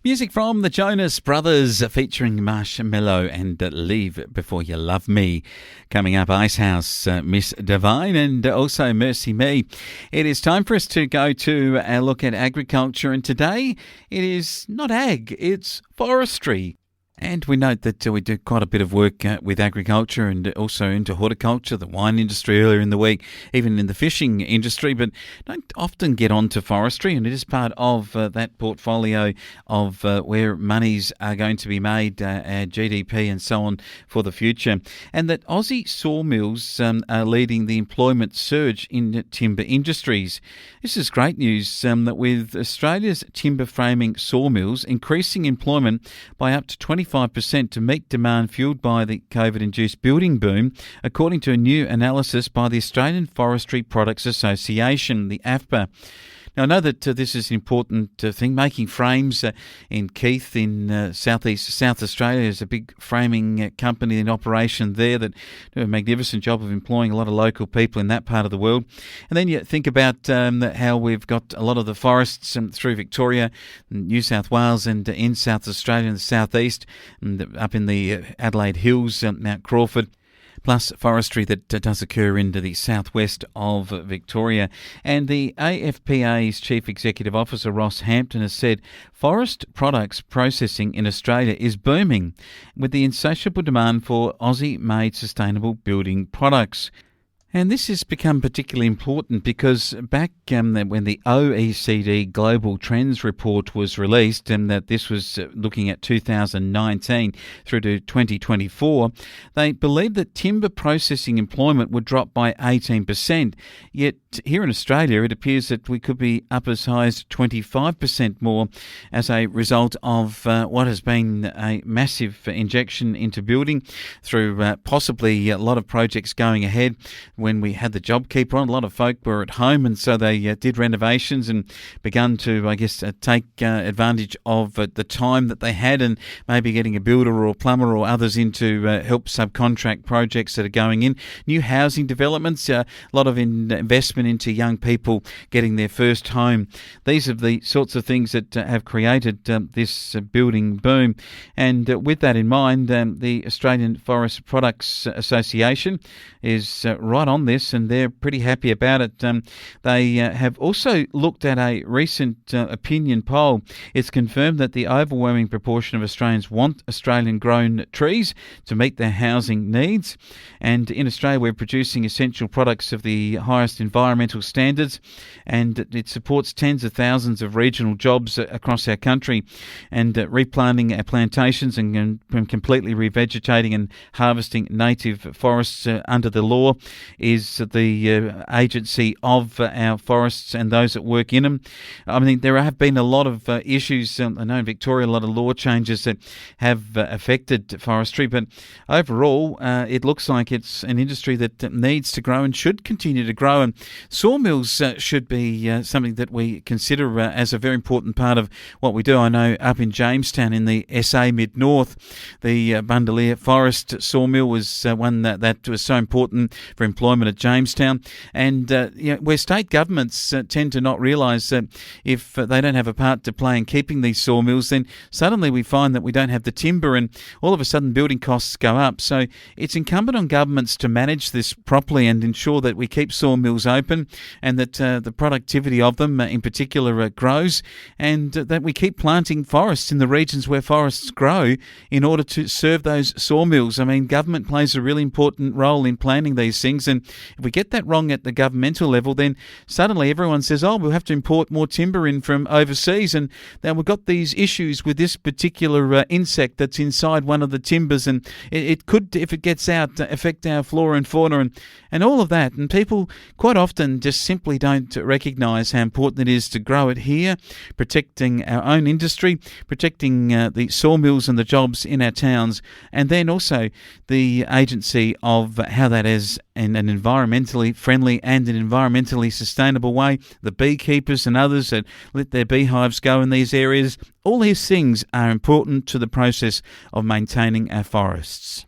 Music from the Jonas Brothers featuring Marshmallow and Leave Before You Love Me. Coming up, Icehouse, Miss Divine, and also Mercy Me. It is time for us to go to a look at agriculture, and today it is not ag, it's forestry. And we note that we do quite a bit of work with agriculture and also into horticulture, the wine industry earlier in the week, even in the fishing industry, but don't often get onto forestry, and it is part of that portfolio of where monies are going to be made, GDP and so on for the future. And that Aussie sawmills are leading the employment surge in timber industries. This is great news that with Australia's timber framing sawmills increasing employment by up to 25% to meet demand fuelled by the COVID-induced building boom, according to a new analysis by the Australian Forestry Products Association, the AFPA. Now, I know that this is an important thing. Making frames in Keith in South Australia is a big framing company in operation there that do a magnificent job of employing a lot of local people in that part of the world. And then you think about how we've got a lot of the forests through Victoria, New South Wales and in South Australia and the southeast, and up in the Adelaide Hills, Mount Crawford, plus forestry that does occur into the southwest of Victoria. And the AFPA's Chief Executive Officer, Ross Hampton, has said forest products processing in Australia is booming, with the insatiable demand for Aussie-made sustainable building products. And this has become particularly important because back when the OECD Global Trends Report was released, and that this was looking at 2019 through to 2024, they believed that timber processing employment would drop by 18%. Yet here in Australia, it appears that we could be up as high as 25% more as a result of what has been a massive injection into building through possibly a lot of projects going ahead. When we had the JobKeeper on, a lot of folk were at home, and so they did renovations and begun to, take advantage of the time that they had, and maybe getting a builder or a plumber or others in to help subcontract projects that are going in. New housing developments, a lot of investment into young people getting their first home. These are the sorts of things that have created this building boom. And with that in mind, the Australian Forest Products Association is right on this, and they're pretty happy about it. They have also looked at a recent opinion poll. It's confirmed that the overwhelming proportion of Australians want Australian-grown trees to meet their housing needs. And in Australia, we're producing essential products of the highest environmental standards, and it supports tens of thousands of regional jobs across our country. And replanting our plantations and completely revegetating and harvesting native forests under the law is the agency of our forests and those that work in them. I mean, there have been a lot of issues. I know in Victoria, a lot of law changes that have affected forestry, but overall, it looks like it's an industry that needs to grow and should continue to grow. And sawmills should be something that we consider as a very important part of what we do. I know up in Jamestown in the SA Mid-North, the Bundaleer Forest sawmill was one that was so important for employment at Jamestown. And where state governments tend to not realise that if they don't have a part to play in keeping these sawmills, then suddenly we find that we don't have the timber, and all of a sudden building costs go up. So it's incumbent on governments to manage this properly and ensure that we keep sawmills open, and that the productivity of them in particular grows, and that we keep planting forests in the regions where forests grow in order to serve those sawmills. I mean, government plays a really important role in planning these things, and if we get that wrong at the governmental level, then suddenly everyone says, oh, we'll have to import more timber in from overseas, and then we've got these issues with this particular insect that's inside one of the timbers, and it could, if it gets out, affect our flora and fauna and all of that. And people quite often just simply don't recognise how important it is to grow it here, protecting our own industry, protecting the sawmills and the jobs in our towns, and then also the agency of how that is in an environmentally friendly and an environmentally sustainable way. The beekeepers and others that let their beehives go in these areas, all these things are important to the process of maintaining our forests.